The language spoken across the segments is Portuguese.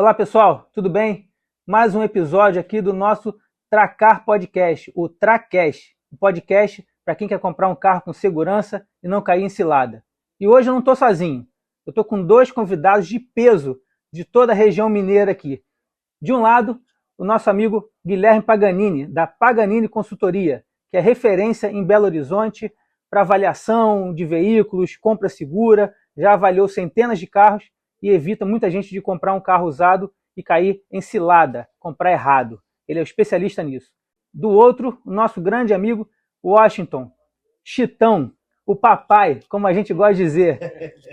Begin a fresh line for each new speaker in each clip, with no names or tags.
Olá pessoal, tudo bem? Mais um episódio aqui do nosso Tracar Podcast, o Tracast, um podcast para quem quer comprar um carro com segurança e não cair em cilada. E hoje eu não estou sozinho, eu estou com dois convidados de peso de toda a região mineira aqui. De um lado, o nosso amigo Guilherme Paganini, da Paganini Consultoria, que é referência em Belo Horizonte para avaliação de veículos, compra segura, já avaliou centenas de carros e evita muita gente de comprar um carro usado e cair em cilada, comprar errado. Ele é um especialista nisso. Do outro, o nosso grande amigo Washington, Chitão, o papai, como a gente gosta de dizer,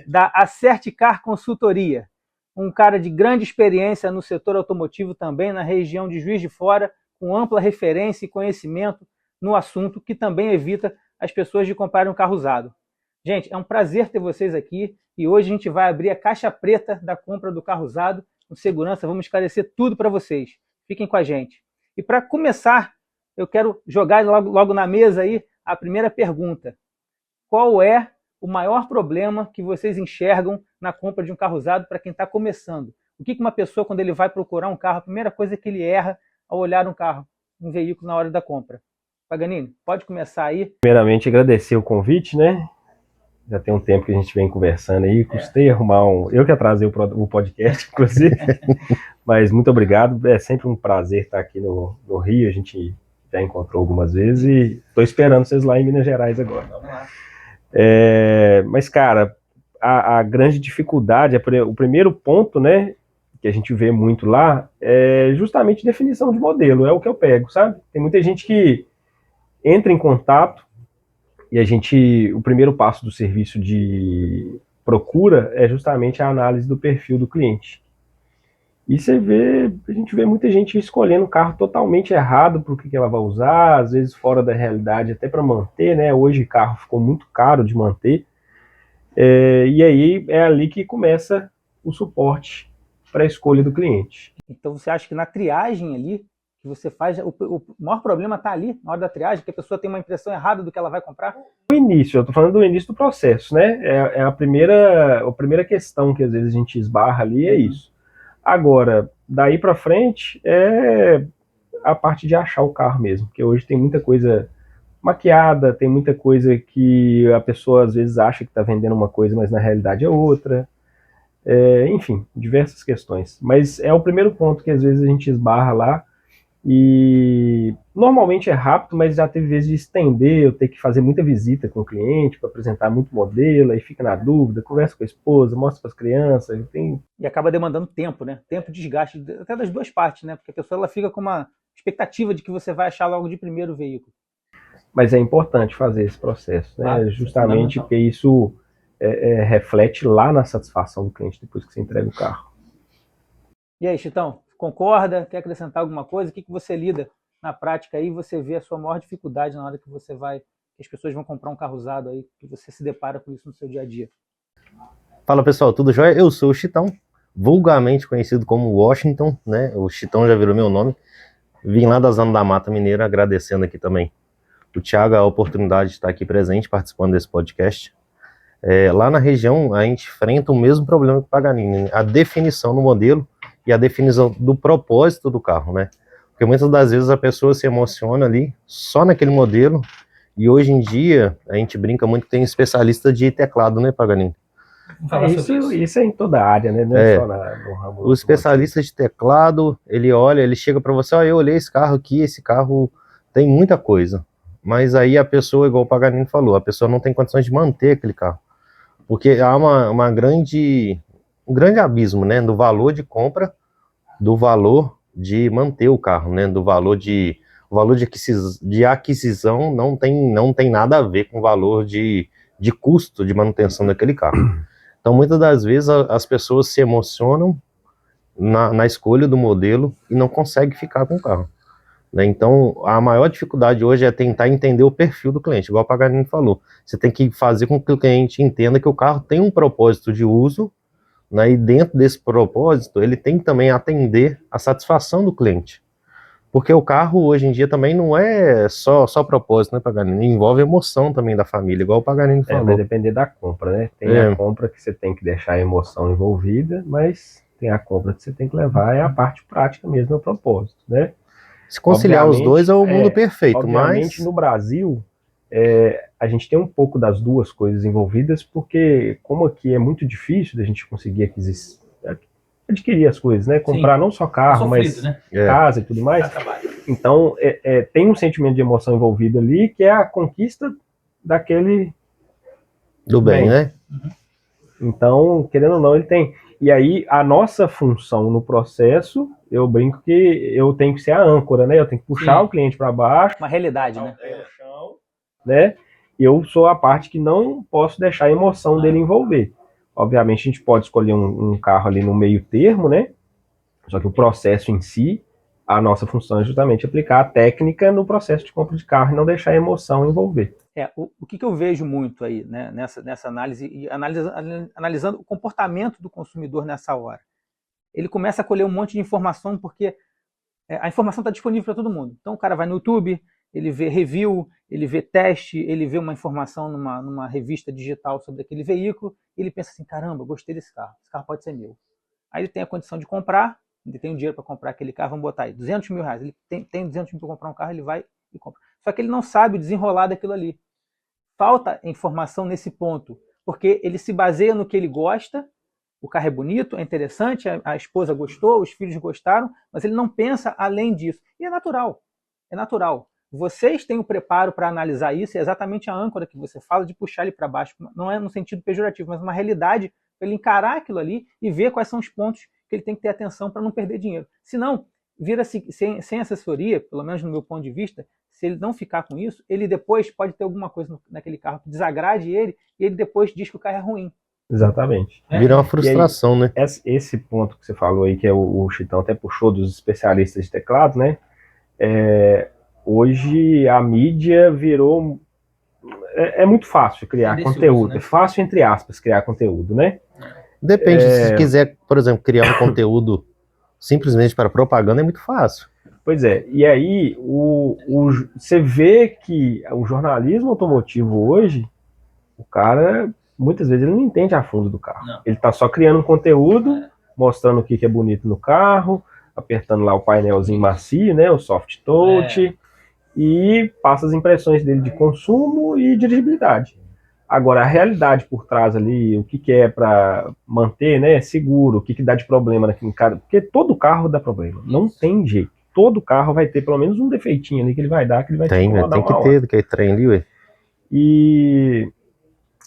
da Acerte Car Consultoria. Um cara de grande experiência no setor automotivo também, na região de Juiz de Fora, com ampla referência e conhecimento no assunto, que também evita as pessoas de comprarem um carro usado. Gente, é um prazer ter vocês aqui e hoje a gente vai abrir a caixa preta da compra do carro usado. Com segurança, vamos esclarecer tudo para vocês. Fiquem com a gente. E para começar, eu quero jogar logo na mesa aí a primeira pergunta. Qual é o maior problema que vocês enxergam na compra de um carro usado para quem está começando? O que uma pessoa, quando ele vai procurar um carro, a primeira coisa que ele erra ao olhar um carro, um veículo na hora da compra? Paganini, pode começar aí.
Primeiramente, agradecer o convite, né? Já tem um tempo que a gente vem conversando aí, custei arrumar eu que atrasei o podcast, inclusive, mas muito obrigado, é sempre um prazer estar aqui no Rio, a gente já encontrou algumas vezes e estou esperando vocês lá em Minas Gerais agora. Vamos lá. Mas, cara, a grande dificuldade, o primeiro ponto, né, que a gente vê muito lá, é justamente definição de modelo, é o que eu pego, sabe? Tem muita gente que entra em contato, e o primeiro passo do serviço de procura é justamente a análise do perfil do cliente. E a gente vê muita gente escolhendo um carro totalmente errado para o que ela vai usar, às vezes fora da realidade, até para manter, né? Hoje o carro ficou muito caro de manter. E aí é ali que começa o suporte para a escolha do cliente.
Então você acha que na triagem ali, que você faz, o maior problema está ali, na hora da triagem, que a pessoa tem uma impressão errada do que ela vai comprar?
No início, eu estou falando do início do processo, né? A primeira questão que às vezes a gente esbarra ali é isso. Agora, daí para frente, é a parte de achar o carro mesmo, porque hoje tem muita coisa maquiada, tem muita coisa que a pessoa às vezes acha que está vendendo uma coisa, mas na realidade é outra. Enfim, diversas questões. Mas é o primeiro ponto que às vezes a gente esbarra lá, e normalmente é rápido, mas já teve vezes de estender, eu ter que fazer muita visita com o cliente para apresentar muito modelo, aí fica na dúvida, conversa com a esposa, mostra para as crianças.
E acaba demandando tempo, né? Tempo, desgaste, até das duas partes, né? Porque a pessoa ela fica com uma expectativa de que você vai achar logo de primeiro o veículo.
Mas é importante fazer esse processo, né? Justamente porque isso reflete lá na satisfação do cliente depois que você entrega o carro.
E aí, Chitão? Concorda? Quer acrescentar alguma coisa? O que você lida na prática aí? Você vê a sua maior dificuldade na hora que você vai, que as pessoas vão comprar um carro usado aí, que você se depara com isso no seu dia a dia?
Fala pessoal, tudo jóia? Eu sou o Chitão, vulgarmente conhecido como Washington, né? O Chitão já virou meu nome. Vim lá da Zona da Mata Mineira, agradecendo aqui também o Thiago a oportunidade de estar aqui presente, participando desse podcast. Lá na região, a gente enfrenta o mesmo problema que o Paganini, a definição do modelo e a definição do propósito do carro, né? Porque muitas das vezes a pessoa se emociona ali só naquele modelo, e hoje em dia a gente brinca muito que tem especialista de teclado, né, Paganini?
Isso é em toda a área, né? Não é só no ramo.
O especialista de teclado, ele olha, ele chega para você, eu olhei esse carro aqui, esse carro tem muita coisa. Mas aí a pessoa, igual o Paganini falou, a pessoa não tem condições de manter aquele carro. Porque há um grande abismo, né, do valor de compra, do valor de manter o carro, né, do valor de aquisição não tem nada a ver com o valor de custo de manutenção daquele carro. Então, muitas das vezes as pessoas se emocionam na escolha do modelo e não conseguem ficar com o carro, né? Então, a maior dificuldade hoje é tentar entender o perfil do cliente, igual o Paganini falou. Você tem que fazer com que o cliente entenda que o carro tem um propósito de uso, né, e dentro desse propósito, ele tem que também atender a satisfação do cliente. Porque o carro, hoje em dia, também não é só propósito, né, Paganini? Envolve emoção também da família, igual o Paganini falou.
Vai depender da compra, né? Tem a compra que você tem que deixar a emoção envolvida, mas tem a compra que você tem que levar, é a parte prática mesmo, é o propósito, né?
Se conciliar os dois é o mundo perfeito,
obviamente,
mas...
no Brasil, a gente tem um pouco das duas coisas envolvidas, porque como aqui é muito difícil da gente conseguir adquirir as coisas, né? Comprar não só carro, mas casa e tudo mais. Então, tem um sentimento de emoção envolvido ali, que é a conquista daquele...
Do bem, né?
Então, querendo ou não, ele tem. E aí, a nossa função no processo, eu brinco que eu tenho que ser a âncora, né? Eu tenho que puxar o cliente para baixo.
Uma realidade, né?
Né? Eu sou a parte que não posso deixar a emoção dele envolver. Obviamente, a gente pode escolher um carro ali no meio termo, né? Só que o processo em si, a nossa função é justamente aplicar a técnica no processo de compra de carro e não deixar a emoção envolver.
O que eu vejo muito aí, né, nessa análise, e analisando o comportamento do consumidor nessa hora. Ele começa a colher um monte de informação, porque a informação está disponível para todo mundo. Então o cara vai no YouTube, ele vê review, ele vê teste, ele vê uma informação numa revista digital sobre aquele veículo, e ele pensa assim, caramba, gostei desse carro pode ser meu. Aí ele tem a condição de comprar, ele tem o dinheiro para comprar aquele carro, vamos botar aí, 200 mil reais, ele tem 200 mil para comprar um carro, ele vai e compra. Só que ele não sabe o desenrolar daquilo ali. Falta informação nesse ponto, porque ele se baseia no que ele gosta, o carro é bonito, é interessante, a esposa gostou, os filhos gostaram, mas ele não pensa além disso. E é natural, é natural. Vocês têm o preparo para analisar isso, é exatamente a âncora que você fala, de puxar ele para baixo. Não é no sentido pejorativo, mas uma realidade para ele encarar aquilo ali e ver quais são os pontos que ele tem que ter atenção para não perder dinheiro. Senão, vira-se sem assessoria, pelo menos no meu ponto de vista, se ele não ficar com isso, ele depois pode ter alguma coisa naquele carro que desagrade ele, e ele depois diz que o carro é ruim.
Exatamente.
Vira uma frustração,
aí,
né?
Esse ponto que você falou aí, que o Chitão até puxou dos especialistas de teclado, né? Hoje a mídia virou... É muito fácil criar conteúdo. Né? É fácil, entre aspas, criar conteúdo, né?
Depende, se quiser, por exemplo, criar um conteúdo simplesmente para propaganda, é muito fácil.
Pois é, e aí você vê que o jornalismo automotivo hoje, o cara, muitas vezes, ele não entende a fundo do carro. Não. Ele tá só criando um conteúdo, mostrando o que é bonito no carro, apertando lá o painelzinho macio, né, o soft touch, e passa as impressões dele de consumo e dirigibilidade. Agora, a realidade por trás ali, o que é para manter, né, seguro, o que dá de problema naquele carro, porque todo carro dá problema, não tem jeito. Todo carro vai ter pelo menos um defeitinho ali que ele vai dar, que ele vai te incomodar uma hora. Tem que ter, que trem ali, ué. E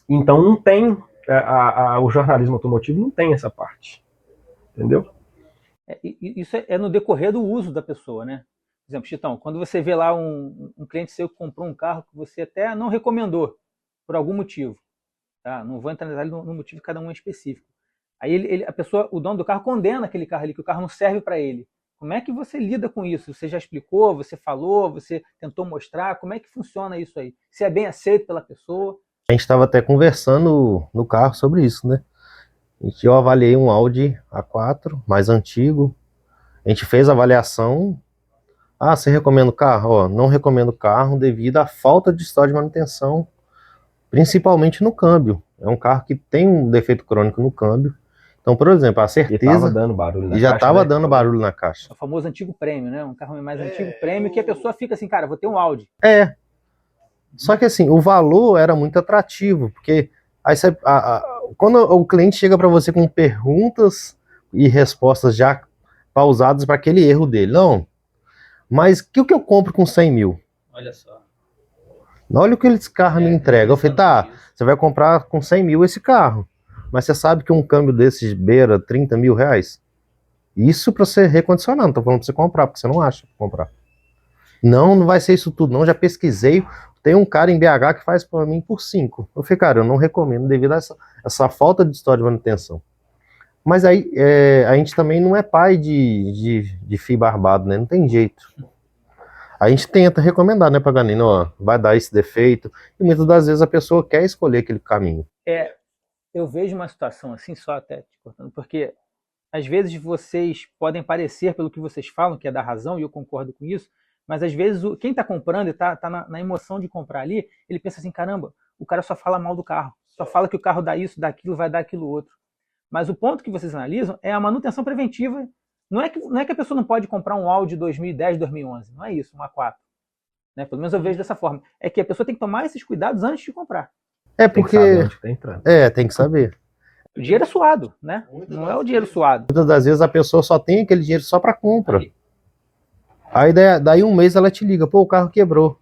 então não tem, o jornalismo automotivo não tem essa parte, entendeu?
Isso é no decorrer do uso da pessoa, né? Por exemplo, Chitão, quando você vê lá um cliente seu que comprou um carro que você até não recomendou, por algum motivo, tá? Não vou entrar no motivo de cada um específico. Aí o dono do carro condena aquele carro ali, que o carro não serve para ele. Como é que você lida com isso? Você já explicou, você falou, você tentou mostrar? Como é que funciona isso aí? Se é bem aceito pela pessoa?
A gente estava até conversando no carro sobre isso, né? Eu avaliei um Audi A4, mais antigo. A gente fez a avaliação. Ah, você recomenda o carro? Ó, não recomendo o carro devido à falta de história de manutenção, principalmente no câmbio. É um carro que tem um defeito crônico no câmbio. Então, por exemplo, a certeza...
E estava dando barulho na caixa.
E já estava dando barulho na caixa.
O famoso antigo prêmio, né? Um carro mais antigo prêmio, que a pessoa fica assim, cara, vou ter um Audi.
Só que assim, o valor era muito atrativo, porque aí quando o cliente chega para você com perguntas e respostas já pausadas para aquele erro dele, não, mas o que eu compro com 100 mil?
Olha só.
Olha o que esse carro me entrega. Eu falei, tá, você vai comprar com 100 mil esse carro, mas você sabe que um câmbio desses beira 30 mil reais? Isso para você recondicionar, não tô falando para você comprar, porque você não acha pra comprar. Não vai ser isso tudo, não, já pesquisei. Tem um cara em BH que faz para mim por 5. Eu falei, cara, eu não recomendo devido a essa falta de história de manutenção. Mas aí a gente também não é pai de fio barbado, né? Não tem jeito. A gente tenta recomendar, né, Paganini, ó, vai dar esse defeito. E muitas das vezes a pessoa quer escolher aquele caminho.
Eu vejo uma situação assim, só até te cortando, porque às vezes vocês podem parecer, pelo que vocês falam, que é da razão, e eu concordo com isso, mas às vezes quem está comprando e está na emoção de comprar ali, ele pensa assim, caramba, o cara só fala mal do carro, só fala que o carro dá isso, dá aquilo, vai dar aquilo outro. Mas o ponto que vocês analisam é a manutenção preventiva. Não é que a pessoa não pode comprar um Audi 2010, 2011. Não é isso, um A4. Né? Pelo menos eu vejo dessa forma. É que a pessoa tem que tomar esses cuidados antes de comprar.
É porque...
Tem que saber onde tá entrando.
Tem que saber.
O dinheiro é suado, né? Não é o dinheiro suado.
Muitas das vezes a pessoa só tem aquele dinheiro só para compra. Aí daí um mês ela te liga, pô, o carro quebrou.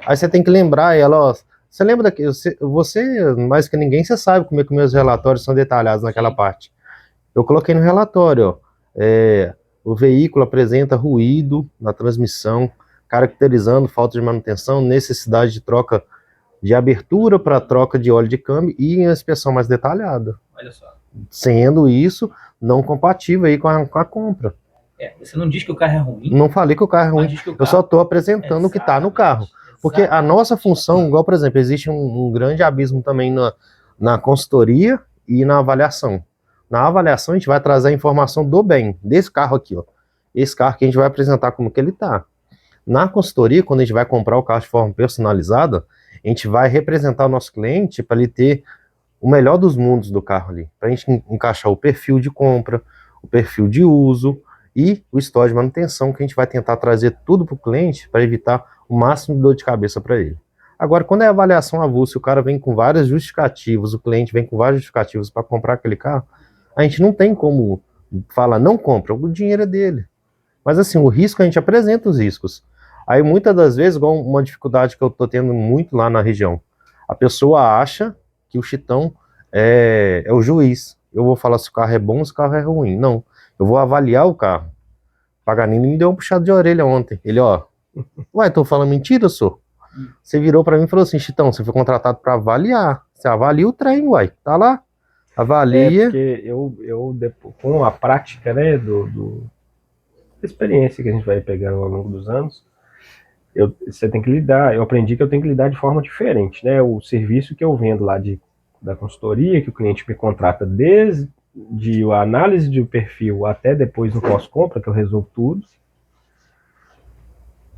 Aí você tem que lembrar ela, ó, você lembra daquele, você mais que ninguém, você sabe como é que meus relatórios são detalhados naquela parte. Eu coloquei no relatório, ó, o veículo apresenta ruído na transmissão, caracterizando falta de manutenção, necessidade de troca de abertura para troca de óleo de câmbio e inspeção mais detalhada.
Olha só.
Sendo isso não compatível aí com a compra.
Você não diz que o carro é ruim.
Não falei que o carro é ruim. Eu só estou apresentando o que está no carro. Porque a nossa função, igual, por exemplo, existe um grande abismo também na consultoria e na avaliação. Na avaliação, a gente vai trazer a informação do bem, desse carro aqui, ó. Esse carro que a gente vai apresentar como que ele está. Na consultoria, quando a gente vai comprar o carro de forma personalizada, a gente vai representar o nosso cliente para ele ter o melhor dos mundos do carro ali. Para a gente encaixar o perfil de compra, o perfil de uso e o histórico de manutenção, que a gente vai tentar trazer tudo para o cliente para evitar o máximo de dor de cabeça para ele. Agora, quando é avaliação avulsa, o cara vem com várias justificativas, o cliente vem com várias justificativas para comprar aquele carro, a gente não tem como falar, não compra, o dinheiro é dele. Mas assim, o risco, a gente apresenta os riscos. Aí muitas das vezes, igual uma dificuldade que eu tô tendo muito lá na região, a pessoa acha que o Chitão é o juiz. Eu vou falar se o carro é bom ou se o carro é ruim. Não, eu vou avaliar o carro. O Paganini me deu um puxado de orelha ontem. Ele, ó, ué, tô falando mentira, senhor? Você virou pra mim e falou assim, Chitão, você foi contratado pra avaliar. Você avalia o trem, uai, tá lá. Avalia.
Porque com a prática, né, da experiência que a gente vai pegando ao longo dos anos, você tem que lidar, eu aprendi que eu tenho que lidar de forma diferente, né? O serviço que eu vendo lá da consultoria, que o cliente me contrata desde a análise de perfil até depois no pós-compra, que eu resolvo tudo.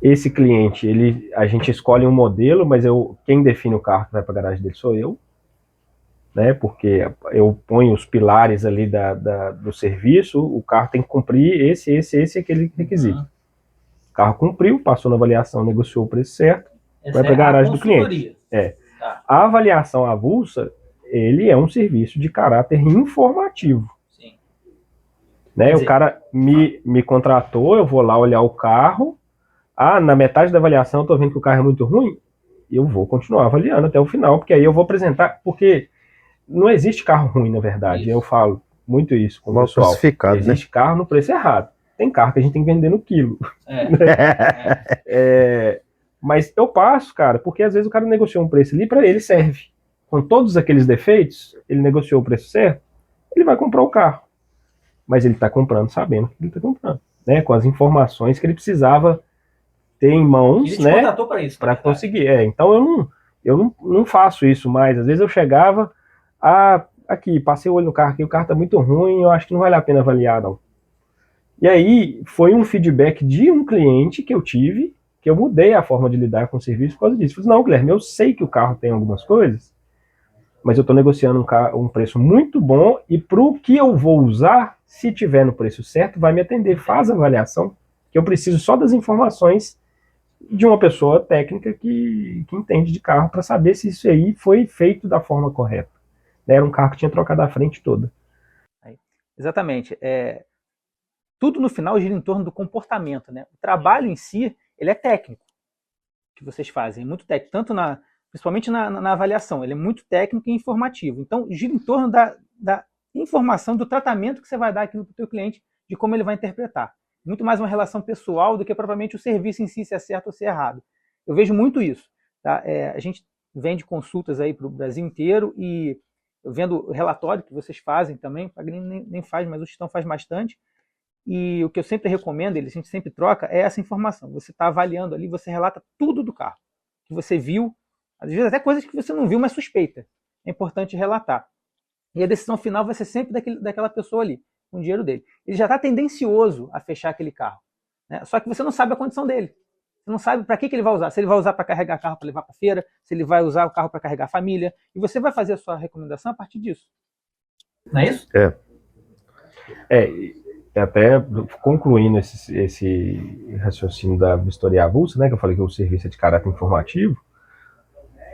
Esse cliente, a gente escolhe um modelo, mas quem define o carro que vai para a garagem dele sou eu, né? Porque eu ponho os pilares ali do serviço, o carro tem que cumprir esse e aquele requisito. O carro cumpriu, passou na avaliação, negociou o preço certo, vai para a garagem do cliente. Tá. A avaliação avulsa, ele é um serviço de caráter informativo. Sim. Né? O cara me contratou, eu vou lá olhar o carro, na metade da avaliação eu tô vendo que o carro é muito ruim, eu vou continuar avaliando até o final, porque aí eu vou apresentar, porque não existe carro ruim, na verdade. Isso. Eu falo muito isso com o pessoal. Existe, né? Carro no preço errado. Tem carro que a gente tem que vender no quilo. Mas eu passo, cara, porque às vezes o cara negociou um preço ali, para ele serve. Com todos aqueles defeitos, ele negociou o preço certo, ele vai comprar o carro. Mas ele está comprando sabendo que ele está comprando, né? Com as informações que ele precisava ter em mãos, ele né? Contratou para isso, para conseguir. Então eu não faço isso mais. Às vezes eu chegava, aqui, passei o olho no carro aqui, o carro está muito ruim, eu acho que não vale a pena avaliar, não. E aí, foi um feedback de um cliente que eu tive, que eu mudei a forma de lidar com o serviço por causa disso. Eu falei, não, Guilherme, eu sei que o carro tem algumas coisas, mas eu estou negociando um preço muito bom e para o que eu vou usar, se tiver no preço certo, vai me atender. Faz a avaliação, que eu preciso só das informações de uma pessoa técnica que entende de carro para saber se isso aí foi feito da forma correta. Era um carro que tinha trocado a frente toda.
Exatamente. Tudo no final gira em torno do comportamento, né? O trabalho em si, ele é técnico, que vocês fazem, é muito técnico, principalmente na avaliação, ele é muito técnico e informativo. Então, gira em torno da informação, do tratamento que você vai dar aquilo para o teu cliente, de como ele vai interpretar. Muito mais uma relação pessoal do que propriamente o serviço em si, se é certo ou se é errado. Eu vejo muito isso. Tá? A gente vende consultas aí para o Brasil inteiro e eu vendo o relatório que vocês fazem também, o Paganini nem faz, mas o Chitão faz bastante. E o que eu sempre recomendo, a gente sempre troca, é essa informação. Você está avaliando ali, você relata tudo do carro que você viu, às vezes até coisas que você não viu, mas suspeita. É importante relatar. E a decisão final vai ser sempre daquela pessoa ali, com o dinheiro dele. Ele já está tendencioso a fechar aquele carro, né? Só que você não sabe a condição dele. Você não sabe para que ele vai usar. Se ele vai usar para carregar carro para levar para feira, se ele vai usar o carro para carregar a família. E você vai fazer a sua recomendação a partir disso. Não é isso?
Até concluindo esse raciocínio da vistoria avulsa, né, que eu falei que o serviço é de caráter informativo,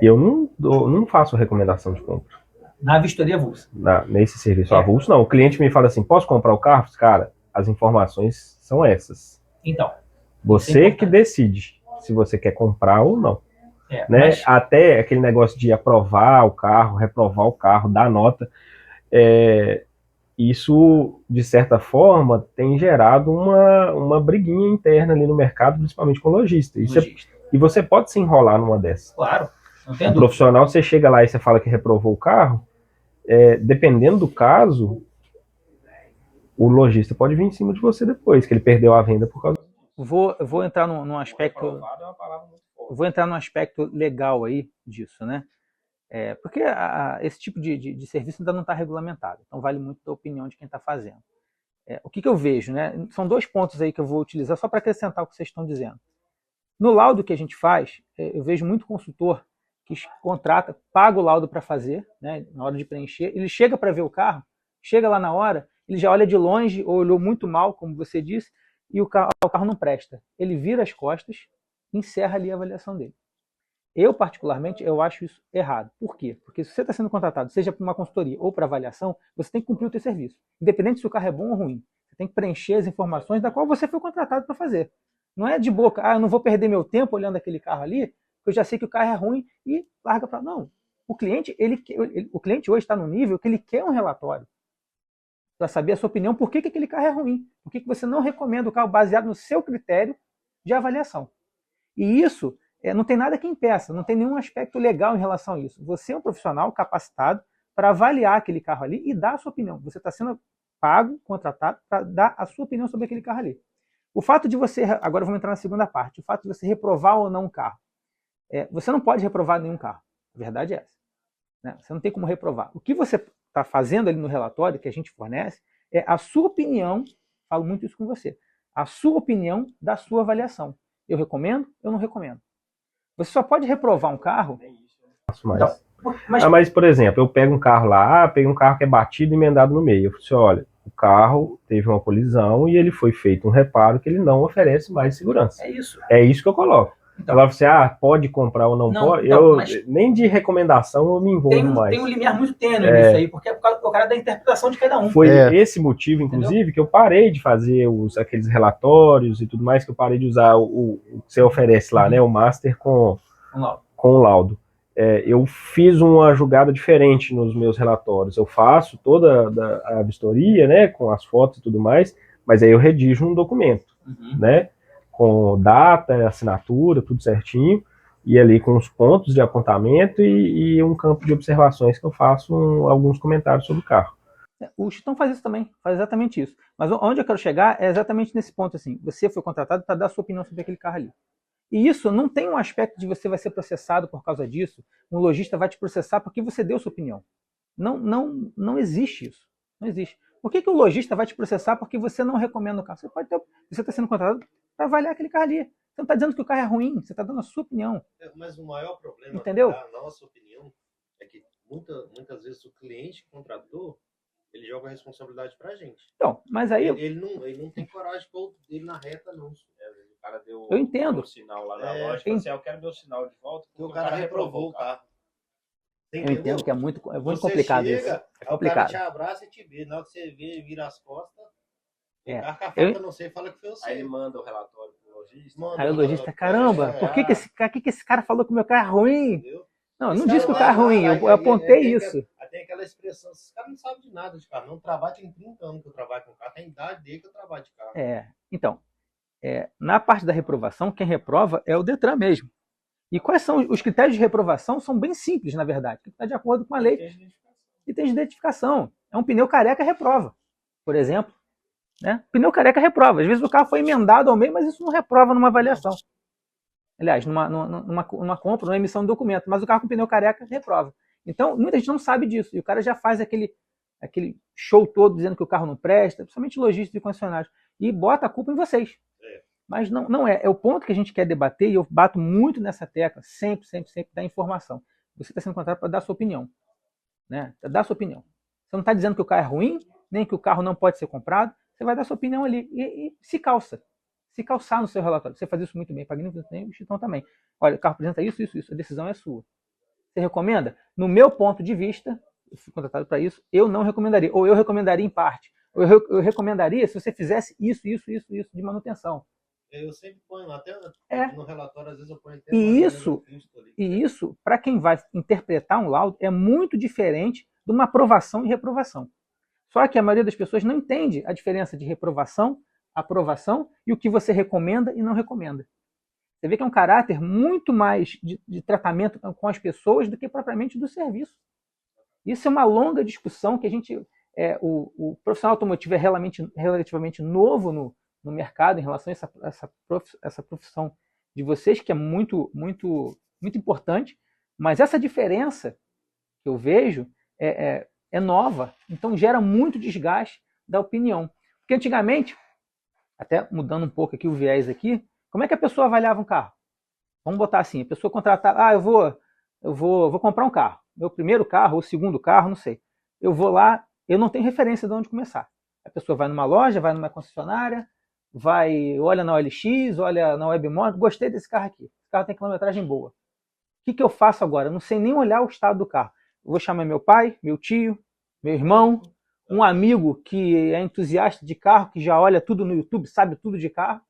eu não faço recomendação de compra.
Na vistoria avulsa.
Nesse serviço avulso, não. O cliente me fala assim, posso comprar o carro? Cara, as informações são essas.
Então.
Você que decide se você quer comprar ou não. Né? Mas... Até aquele negócio de aprovar o carro, reprovar o carro, dar nota, isso, de certa forma, tem gerado uma briguinha interna ali no mercado, principalmente com o lojista. E você pode se enrolar numa dessas.
Claro.
Um profissional, você chega lá e você fala que reprovou o carro, dependendo do caso, o lojista pode vir em cima de você depois, que ele perdeu a venda por causa disso.
Vou entrar num aspecto... Vou entrar num aspecto legal aí disso, né? Porque esse tipo de serviço ainda não está regulamentado, então vale muito da opinião de quem está fazendo. O que eu vejo, né? São 2 pontos aí que eu vou utilizar só para acrescentar o que vocês estão dizendo. No laudo que a gente faz, eu vejo muito consultor que contrata, paga o laudo para fazer, né, na hora de preencher, ele chega para ver o carro, chega lá na hora, ele já olha de longe, ou olhou muito mal, como você disse, e o carro não presta. Ele vira as costas, encerra ali a avaliação dele. Eu, particularmente, eu acho isso errado. Por quê? Porque se você está sendo contratado, seja para uma consultoria ou para avaliação, você tem que cumprir o seu serviço. Independente se o carro é bom ou ruim. Você tem que preencher as informações da qual você foi contratado para fazer. Não é de boca, eu não vou perder meu tempo olhando aquele carro ali, porque eu já sei que o carro é ruim e larga para... Não. O cliente hoje está no nível que ele quer um relatório para saber a sua opinião, por que aquele carro é ruim, por que você não recomenda o carro baseado no seu critério de avaliação. E isso não tem nada que impeça, não tem nenhum aspecto legal em relação a isso. Você é um profissional capacitado para avaliar aquele carro ali e dar a sua opinião. Você está sendo pago, contratado, para dar a sua opinião sobre aquele carro ali. O fato de você, agora vamos entrar na segunda parte, o fato de você reprovar ou não um carro. Você não pode reprovar nenhum carro, a verdade é essa. Né? Você não tem como reprovar. O que você está fazendo ali no relatório que a gente fornece é a sua opinião, falo muito isso com você, a sua opinião da sua avaliação. Eu recomendo, eu não recomendo. Você só pode reprovar um carro...
Então, mas, por exemplo, eu pego um carro lá, peguei um carro que é batido e emendado no meio. Eu falo assim, olha, o carro teve uma colisão e ele foi feito um reparo que ele não oferece mais segurança.
É isso.
É isso que eu coloco. Então, ela fala assim, pode comprar ou não pode. Então, nem de recomendação eu me envolvo mais.
Tem um limiar muito tênue nisso aí, porque é o cara da interpretação de cada um.
Foi esse motivo, inclusive, que eu parei de fazer aqueles relatórios e tudo mais, que eu parei de usar o que você oferece lá, né? O master com o laudo. Eu fiz uma jogada diferente nos meus relatórios. Eu faço toda a vistoria, né? Com as fotos e tudo mais, mas aí eu redijo um documento, né? Com data, assinatura, tudo certinho, e ali com os pontos de apontamento e um campo de observações que eu faço alguns comentários sobre o carro.
O Chitão faz isso também, faz exatamente isso. Mas onde eu quero chegar é exatamente nesse ponto, assim, você foi contratado para dar a sua opinião sobre aquele carro ali. E isso não tem um aspecto de você vai ser processado por causa disso, um lojista vai te processar porque você deu sua opinião. Não existe isso, não existe. Por que o lojista vai te processar porque você não recomenda o carro? Você está sendo contratado para avaliar aquele carro ali. Você não está dizendo que o carro é ruim, você está dando a sua opinião.
Mas o maior problema
da
nossa opinião é que muitas vezes o cliente contratou, ele joga a responsabilidade para a gente.
Então, mas aí...
Ele não tem coragem de pôr ele na reta, não.
O cara deu
eu entendo.
Um sinal lá na loja, falou assim, eu quero meu sinal de volta, porque
o cara reprovou o carro.
Eu entendo que é muito complicado isso. É complicado.
O cara te abraça e te vê. Na hora que você vê, vira as costas, o carro que não sei, fala que foi você.
Aí ele manda o relatório pro lojista.
Aí o lojista, caramba, por que esse cara falou que o meu carro é ruim? Entendeu? Não disse que o carro é ruim, eu apontei isso.
Tem aquela expressão, esse cara não sabe de nada de carro, não trabalha, tem 30 anos que eu trabalho com carro, tem idade dele que eu trabalho de carro.
Então, na parte da reprovação, quem reprova é o Detran mesmo. E quais são os critérios de reprovação? São bem simples, na verdade, que está de acordo com a lei e tem identificação. É um pneu careca reprova, por exemplo. Né? Pneu careca reprova. Às vezes o carro foi emendado ao meio, mas isso não reprova numa avaliação. Aliás, numa compra, numa emissão de documento. Mas o carro com pneu careca reprova. Então, muita gente não sabe disso. E o cara já faz aquele show todo dizendo que o carro não presta, principalmente lojistas e concessionários, e bota a culpa em vocês. Mas não é. É o ponto que a gente quer debater, e eu bato muito nessa tecla, sempre, da informação. Você está sendo contratado para dar a sua opinião. Né? Para dar a sua opinião. Você não está dizendo que o carro é ruim, nem que o carro não pode ser comprado, você vai dar sua opinião ali e se calçar no seu relatório. Você faz isso muito bem, Pagninho, o Chitão também. Olha, o carro apresenta isso, a decisão é sua. Você recomenda? No meu ponto de vista, eu fui contratado para isso, eu não recomendaria, ou eu recomendaria em parte. Ou eu recomendaria se você fizesse isso de manutenção.
Eu sempre ponho lá, até no relatório, às vezes eu ponho até
e isso, para quem vai interpretar um laudo, é muito diferente de uma aprovação e reprovação. Só que a maioria das pessoas não entende a diferença de reprovação, aprovação e o que você recomenda e não recomenda. Você vê que é um caráter muito mais de tratamento com as pessoas do que propriamente do serviço. Isso é uma longa discussão que a gente... o profissional automotivo é relativamente novo no mercado em relação a essa profissão de vocês, que é muito, muito, muito importante, mas essa diferença que eu vejo é nova, então gera muito desgaste da opinião. Porque antigamente, até mudando um pouco aqui o viés aqui, como é que a pessoa avaliava um carro? Vamos botar assim, a pessoa contratava, eu vou comprar um carro, meu primeiro carro ou segundo carro, não sei. Eu vou lá, eu não tenho referência de onde começar. A pessoa vai numa loja, vai numa concessionária, olha na OLX, olha na Webmotor, gostei desse carro aqui, esse carro tem quilometragem boa. O que eu faço agora? Eu não sei nem olhar o estado do carro. Eu vou chamar meu pai, meu tio, meu irmão, um amigo que é entusiasta de carro, que já olha tudo no YouTube, sabe tudo de carro.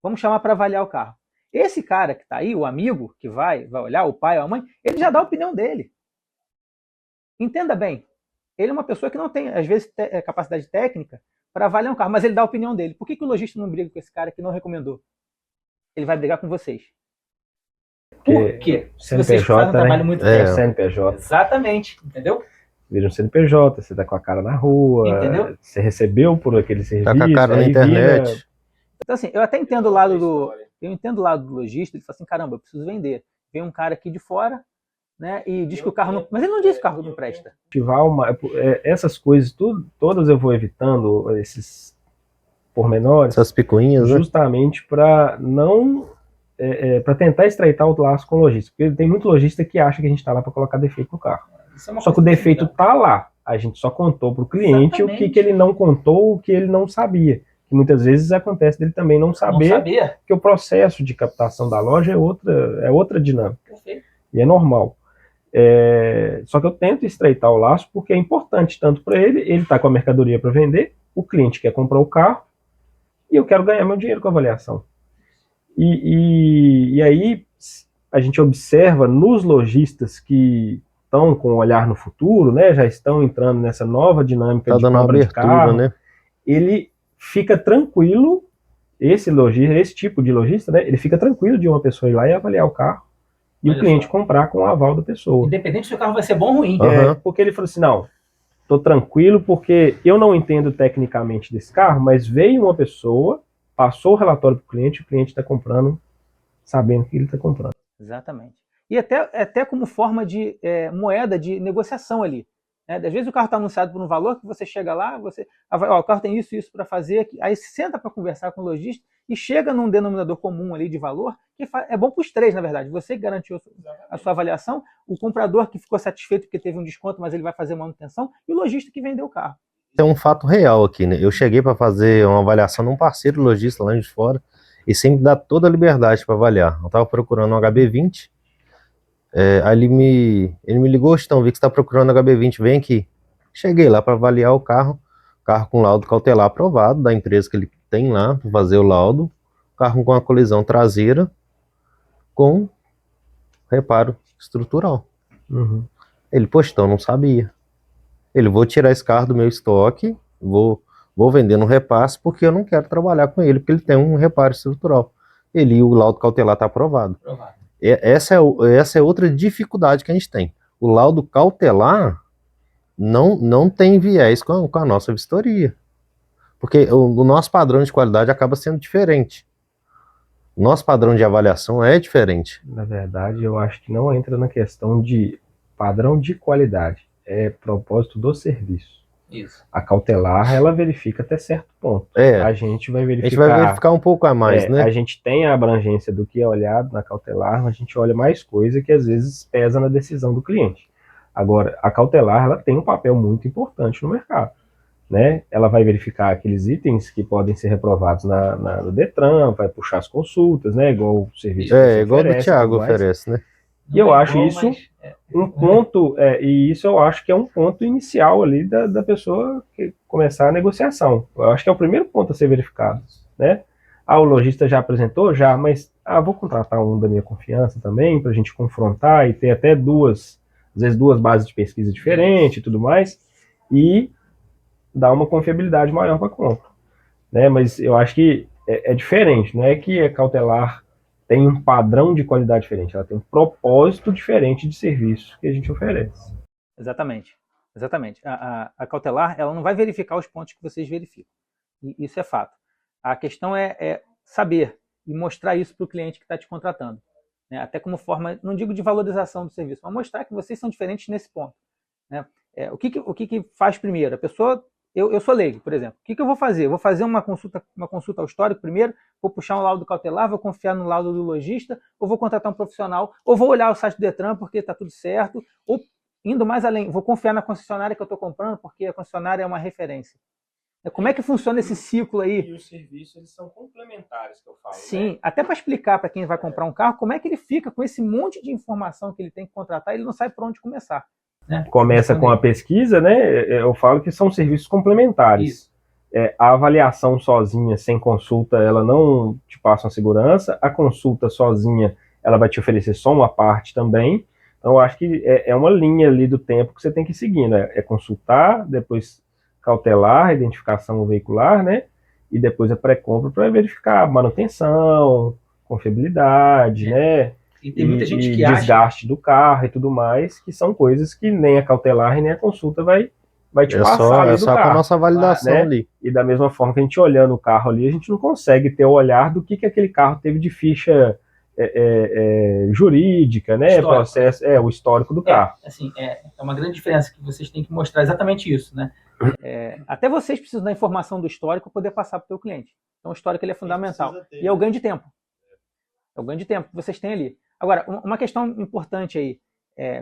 Vamos chamar para avaliar o carro. Esse cara que está aí, o amigo que vai olhar, o pai ou a mãe, ele já dá a opinião dele. Entenda bem, ele é uma pessoa que não tem, às vezes, capacidade técnica para avaliar um carro, mas ele dá a opinião dele. Por que o lojista não briga com esse cara que não recomendou? Ele vai brigar com vocês. Por quê?
Se vocês fazem um trabalho
muito
bem. CNPJ.
Exatamente, entendeu?
Vira um CNPJ, você tá com a cara na rua, entendeu? Você recebeu por aquele serviço.
Tá com a cara na internet.
Então, assim, eu até entendo o lado do lojista, ele fala assim, caramba, eu preciso vender. Vem um cara aqui de fora, né, e diz que o carro não... Mas ele não diz que o carro não presta.
Essas coisas, todas eu vou evitando, esses pormenores.
Essas picuinhas,
justamente para não... para tentar estreitar o laço com o lojista. Porque tem muito lojista que acha que a gente está lá para colocar defeito no carro. Só que o defeito está lá. A gente só contou para o cliente o que ele não contou, o que ele não sabia. Que muitas vezes acontece dele também não saber que o processo de captação da loja é outra dinâmica. Perfeito. E é normal. Só que eu tento estreitar o laço porque é importante tanto para ele está com a mercadoria para vender, o cliente quer comprar o carro e eu quero ganhar meu dinheiro com a avaliação. E aí a gente observa nos lojistas que estão com o olhar no futuro, né, já estão entrando nessa nova dinâmica de compra de carro, né? Ele fica tranquilo, esse tipo de lojista, né, ele fica tranquilo de uma pessoa ir lá e avaliar o carro e o cliente comprar com o aval da pessoa.
Independente se o carro vai ser bom ou ruim.
Porque ele falou assim, não, tô tranquilo porque eu não entendo tecnicamente desse carro, mas veio uma pessoa, passou o relatório para o cliente está comprando, sabendo que ele está comprando.
Exatamente. E até como forma de moeda de negociação ali. Às vezes o carro está anunciado por um valor que você chega lá, o carro tem isso para fazer, aí senta para conversar com o lojista e chega num denominador comum ali de valor, que é bom para os três, na verdade. Você que garantiu a sua avaliação, o comprador que ficou satisfeito porque teve um desconto, mas ele vai fazer manutenção, e o lojista que vendeu o carro.
É um fato real aqui, né? Eu cheguei para fazer uma avaliação num parceiro lojista lá de fora, e sempre dá toda a liberdade para avaliar. Eu estava procurando um HB20, aí ele me ligou, então, vi que você está procurando HB20, vem aqui. Cheguei lá para avaliar o carro com laudo cautelar aprovado da empresa que ele tem lá para fazer o laudo, carro com a colisão traseira com reparo estrutural. Ele, poxa, então não sabia. Ele, vou tirar esse carro do meu estoque, vou vender no repasse porque eu não quero trabalhar com ele, porque ele tem um reparo estrutural. O laudo cautelar está aprovado. Essa é outra dificuldade que a gente tem. O laudo cautelar não tem viés com a nossa vistoria. Porque o nosso padrão de qualidade acaba sendo diferente. O nosso padrão de avaliação é diferente.
Na verdade, eu acho que não entra na questão de padrão de qualidade. É propósito do serviço.
Isso.
A cautelar, ela verifica até certo ponto.
A gente vai verificar um pouco a mais, né?
A gente tem a abrangência do que é olhado na cautelar, mas a gente olha mais coisa que às vezes pesa na decisão do cliente. Agora, a cautelar, ela tem um papel muito importante no mercado, né? Ela vai verificar aqueles itens que podem ser reprovados no Detran, vai puxar as consultas, né? Igual o serviço que você
Igual do
oferece,
Thiago
tudo mais.
oferece, né?
E eu acho isso um ponto, e isso eu acho que é um ponto inicial ali da pessoa que começar a negociação. Eu acho que é o primeiro ponto a ser verificado, né? O lojista já apresentou? Já, mas vou contratar um da minha confiança também, para a gente confrontar e ter até às vezes duas bases de pesquisa diferentes e tudo mais, e dar uma confiabilidade maior para a compra, né? Mas eu acho que é diferente, não é que a cautelar tem um padrão de qualidade diferente, ela tem um propósito diferente de serviço que a gente oferece.
Exatamente. A cautelar, ela não vai verificar os pontos que vocês verificam. E isso é fato. A questão é saber e mostrar isso para o cliente que está te contratando, né? Até como forma, não digo de valorização do serviço, mas mostrar que vocês são diferentes nesse ponto, né? O que faz primeiro? A pessoa, eu sou leigo, por exemplo. O que eu vou fazer? Eu vou fazer uma consulta ao histórico primeiro, vou puxar um laudo cautelar, vou confiar no laudo do lojista, ou vou contratar um profissional, ou vou olhar o site do Detran porque está tudo certo, ou indo mais além, vou confiar na concessionária que eu estou comprando porque a concessionária é uma referência. Como é que funciona esse ciclo aí?
E os serviços, eles são complementares, que eu falo.
Sim,
né?
Até para explicar para quem vai comprar um carro, como é que ele fica com esse monte de informação que ele tem que contratar, ele não sabe por onde começar. Né?
Começa com a pesquisa, né? Eu falo que são serviços complementares. A avaliação sozinha, sem consulta, ela não te passa uma segurança. A consulta sozinha, ela vai te oferecer só uma parte também. Então, eu acho que é uma linha ali do tempo que você tem que ir seguindo. É consultar, depois cautelar, identificação veicular, né? E depois a pré-compra para verificar manutenção, confiabilidade, né?
E tem muita gente que
desgaste do carro e tudo mais, que são coisas que nem a cautelar e nem a consulta vai te passar ali do
só
carro.
com a nossa validação,
né?
ali.
E da mesma forma que a gente olhando o carro ali, a gente não consegue ter o olhar do que aquele carro teve de ficha jurídica, né? Histórico. Processo, o histórico do carro.
Assim, é uma grande diferença que vocês têm que mostrar exatamente isso, né? Até vocês precisam da informação do histórico para poder passar para o seu cliente. Então o histórico ele é fundamental. E é o ganho de tempo. É o ganho de tempo que vocês têm ali. Agora, uma questão importante aí,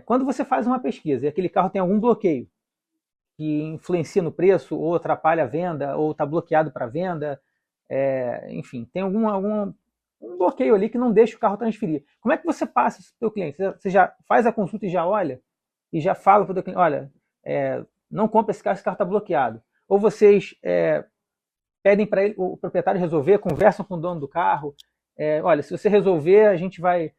quando você faz uma pesquisa e aquele carro tem algum bloqueio que influencia no preço, ou atrapalha a venda, ou está bloqueado para venda, enfim, tem um bloqueio ali que não deixa o carro transferir. Como é que você passa isso para o seu cliente? Você já faz a consulta e já olha? E já fala para o seu cliente, olha, não compra esse carro está bloqueado. Ou vocês pedem para o proprietário resolver, conversam com o dono do carro, olha, se você resolver, a gente vai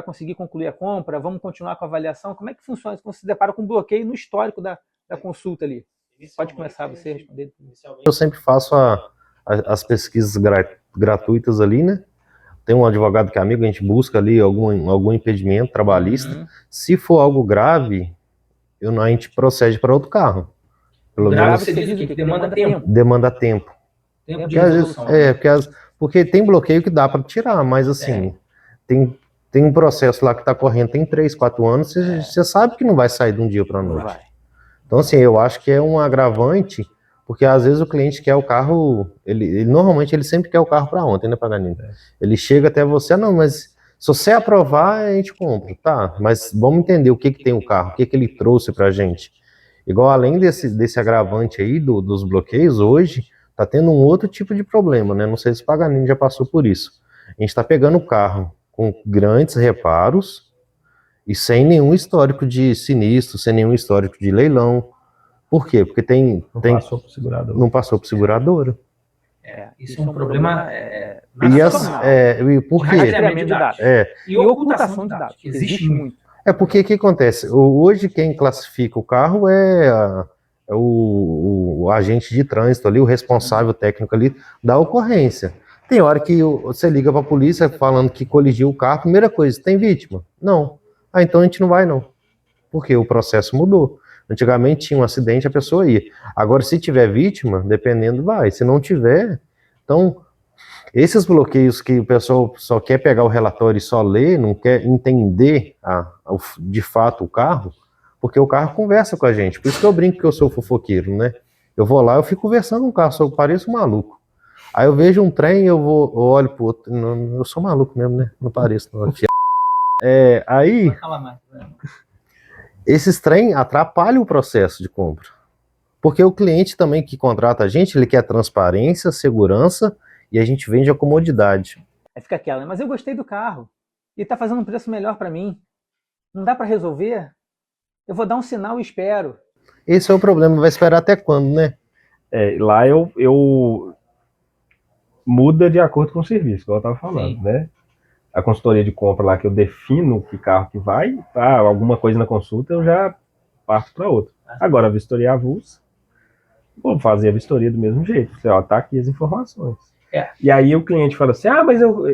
conseguir concluir a compra, vamos continuar com a avaliação. Como é que funciona? Você se depara com um bloqueio no histórico da consulta ali. Pode começar você a responder.
Eu sempre faço as pesquisas gratuitas ali, né? Tem um advogado que é amigo, a gente busca ali algum impedimento trabalhista. Se for algo grave, a gente procede para outro carro. Pelo menos
você diz o quê? Que demanda tempo.
Demanda tempo.
Tempo de resolução.
Porque tem bloqueio que dá para tirar, mas assim, tem um processo lá que está correndo, tem 3, 4 anos, você sabe que não vai sair de um dia para a noite. Então assim, eu acho que é um agravante, porque às vezes o cliente quer o carro, ele normalmente ele sempre quer o carro para ontem, né, Paganini? Ele chega até você, não, mas se você aprovar, a gente compra, tá? Mas vamos entender o que tem o carro, o que ele trouxe para a gente. Igual, além desse agravante aí dos bloqueios, hoje tá tendo um outro tipo de problema, né? Não sei se o Paganini já passou por isso. A gente tá pegando o carro com grandes reparos e sem nenhum histórico de sinistro, sem nenhum histórico de leilão. Por quê? Porque
passou por seguradora.
Não passou por seguradora.
Isso é um problema
por quê?
De dados. E ocultação de dados. Existe muito.
Porque o que acontece? Hoje quem classifica o carro é o agente de trânsito ali, o responsável técnico ali da ocorrência. Tem hora que você liga para a polícia falando que colidiu o carro, primeira coisa, tem vítima? Não. Então a gente não vai não. Porque o processo mudou. Antigamente tinha um acidente, a pessoa ia. Agora, se tiver vítima, dependendo, vai. Se não tiver, então, esses bloqueios que o pessoal só quer pegar o relatório e só ler, não quer entender de fato o carro, porque o carro conversa com a gente. Por isso que eu brinco que eu sou fofoqueiro, né? Eu vou lá, eu fico conversando com o carro, só pareço um maluco. Aí eu vejo um trem, eu olho pro outro, não, eu sou maluco mesmo, né? Não pareço, não. Aí... Esses trem atrapalham o processo de compra. Porque o cliente também que contrata a gente, ele quer transparência, segurança, e a gente vende a comodidade.
Aí fica aquela, mas eu gostei do carro. E tá fazendo um preço melhor para mim. Não dá para resolver? Eu vou dar um sinal e espero.
Esse é o problema, vai esperar até quando, né?
Lá eu muda de acordo com o serviço, igual eu estava falando,
Sim.
né? A consultoria de compra lá que eu defino que carro que vai, tá, alguma coisa na consulta eu já parto para outra. Agora, a vistoria avulsa, vou fazer a vistoria do mesmo jeito. Você, ó, tá aqui as informações. E aí o cliente fala assim, mas eu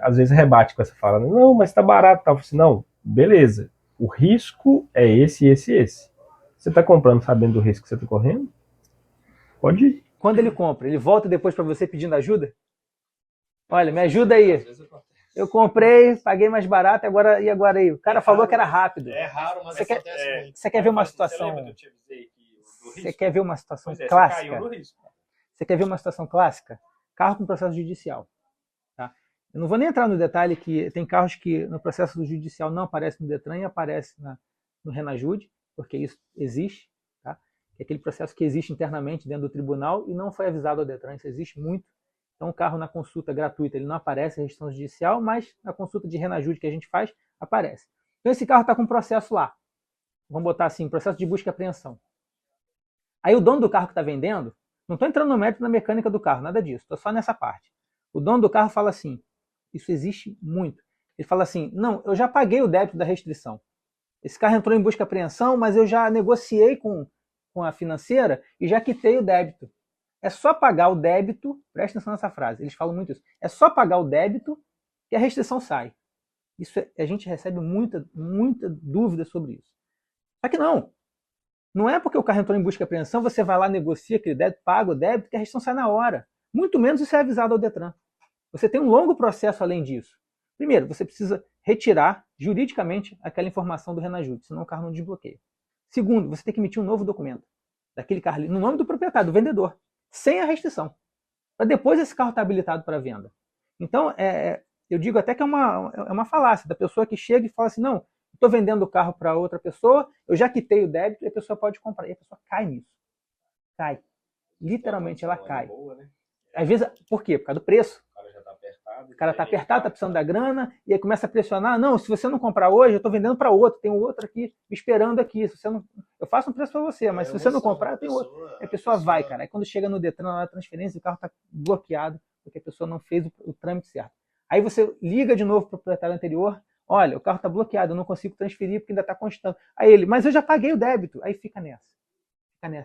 às vezes rebate com essa fala, não, mas tá barato, tal. Assim, não, beleza. O risco é esse. Você tá comprando sabendo do risco que você tá correndo? Pode ir.
Quando ele compra, ele volta depois para você pedindo ajuda? Olha, me ajuda aí. Eu comprei, paguei mais barato, e agora aí? O cara falou que era rápido.
É raro, mas
Você quer ver uma situação? Você quer ver uma situação clássica? Você quer ver uma situação clássica? Carro com processo judicial. Tá? Eu não vou nem entrar no detalhe que tem carros que no processo do judicial não aparece no Detran e aparece no Renajude, porque isso existe. Tá? É aquele processo que existe internamente dentro do tribunal e não foi avisado ao Detran. Isso existe muito. Então, o carro na consulta gratuita, ele não aparece na restrição judicial, mas na consulta de Renajude que a gente faz, aparece. Então, esse carro está com processo lá. Vamos botar assim, processo de busca e apreensão. Aí o dono do carro que está vendendo, não estou entrando no mérito da mecânica do carro, nada disso, estou só nessa parte. O dono do carro fala assim, isso existe muito. Ele fala assim, não, eu já paguei o débito da restrição. Esse carro entrou em busca e apreensão, mas eu já negociei com a financeira e já quitei o débito. É só pagar o débito, presta atenção nessa frase, eles falam muito isso, é só pagar o débito que a restrição sai. Isso a gente recebe muita dúvida sobre isso. Só que não é porque o carro entrou em busca e apreensão, você vai lá, negocia aquele débito, paga o débito, que a restrição sai na hora. Muito menos isso é avisado ao Detran. Você tem um longo processo além disso. Primeiro, você precisa retirar juridicamente aquela informação do Renajude, senão o carro não desbloqueia. Segundo, você tem que emitir um novo documento daquele carro ali, no nome do proprietário, do vendedor, sem a restrição, para depois esse carro estar habilitado para venda. Então, eu digo até que é uma falácia da pessoa que chega e fala assim, não, estou vendendo o carro para outra pessoa, eu já quitei o débito e a pessoa pode comprar. E a pessoa cai nisso. Cai. Literalmente ela cai. Às vezes, por quê? Por causa do preço. O cara está apertado, está precisando da grana, e aí começa a pressionar, não, se você não comprar hoje, eu estou vendendo para outro, tem um outro aqui me esperando aqui. Se você não, eu faço um preço para você, mas se você não comprar, tem outro. E a pessoa vai, cara. Aí quando chega no Detran, na transferência, o carro está bloqueado, porque a pessoa não fez o trâmite certo. Aí você liga de novo para o proprietário anterior, olha, o carro está bloqueado, eu não consigo transferir porque ainda está constando. Aí ele, mas eu já paguei o débito. Aí fica nessa.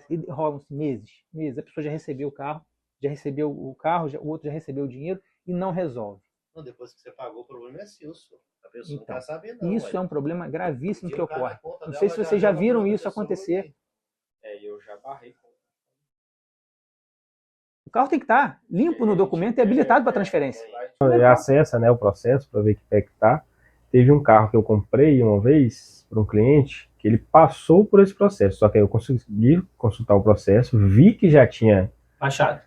E rolam-se meses. A pessoa já recebeu o carro, o outro já recebeu o dinheiro e não resolve.
Não, depois que você pagou, o problema é seu, senhor. A pessoa
então,
não está sabendo, não.
Isso é um problema gravíssimo que ocorre. Não
dela,
sei se vocês já viram isso acontecer.
Eu já barrei.
O carro tem que estar limpo no documento e habilitado para transferência.
Acessa, né, o processo para ver que pé que tá. Teve um carro que eu comprei uma vez para um cliente que ele passou por esse processo, só que aí eu consegui consultar o processo, vi que já tinha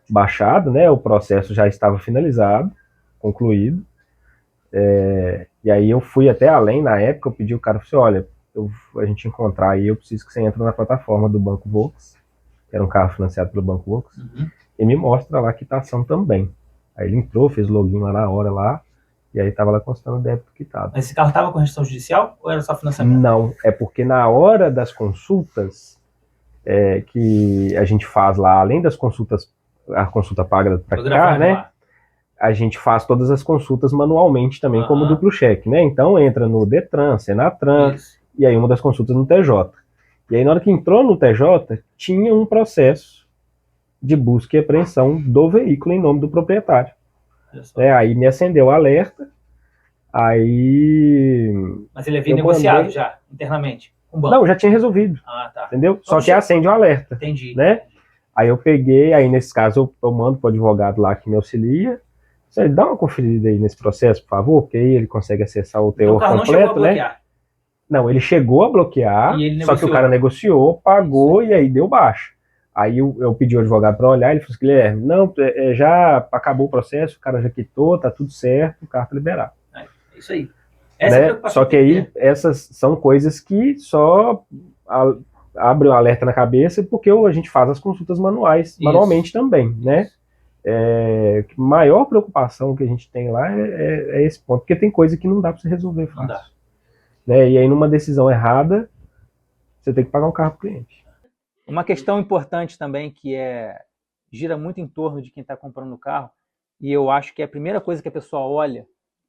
baixado, né, o processo já estava finalizado, concluído, e aí eu fui até além, na época eu pedi o cara, falei, olha, a gente encontrar aí, eu preciso que você entre na plataforma do Banco Volks, que era um carro financiado pelo Banco Volks, e me mostra lá a quitação também. Aí ele entrou, fez login lá na hora lá, e aí estava lá constando o débito quitado.
Mas esse carro estava com restrição judicial ou era só financiamento?
Não, é porque na hora das consultas que a gente faz lá, além das consultas, a consulta paga para cá, né? Lá. A gente faz todas as consultas manualmente também, como duplo cheque, né? Então entra no Detran, Senatran, e aí uma das consultas no TJ. E aí na hora que entrou no TJ, tinha um processo de busca e apreensão do veículo em nome do proprietário. Aí me acendeu o alerta, aí...
Mas ele havia negociado já, internamente, com o banco?
Não, já tinha resolvido, tá. Entendeu? Só que acende o alerta.
Entendi.
Né? Aí eu peguei, aí nesse caso eu mando para o advogado lá que me auxilia, ele dá uma conferida aí nesse processo, por favor, porque aí ele consegue acessar o teor completo, não chegou a bloquear. Né? Não, ele chegou a bloquear, só que o cara negociou, pagou e aí deu baixa. Aí eu pedi ao advogado para olhar, ele falou assim, Guilherme, não, já acabou o processo, o cara já quitou, tá tudo certo, o carro tá liberado.
É isso aí. Essa
né? Só que aí essas são coisas que só abre o alerta na cabeça, porque a gente faz as consultas manuais, manualmente também, né? Maior preocupação que a gente tem lá é esse ponto, porque tem coisa que não dá para você resolver fácil. Não dá. Né? E aí, numa decisão errada, você tem que pagar um carro para o cliente.
Uma questão importante também que gira muito em torno de quem está comprando o carro, e eu acho que a primeira coisa que a pessoa olha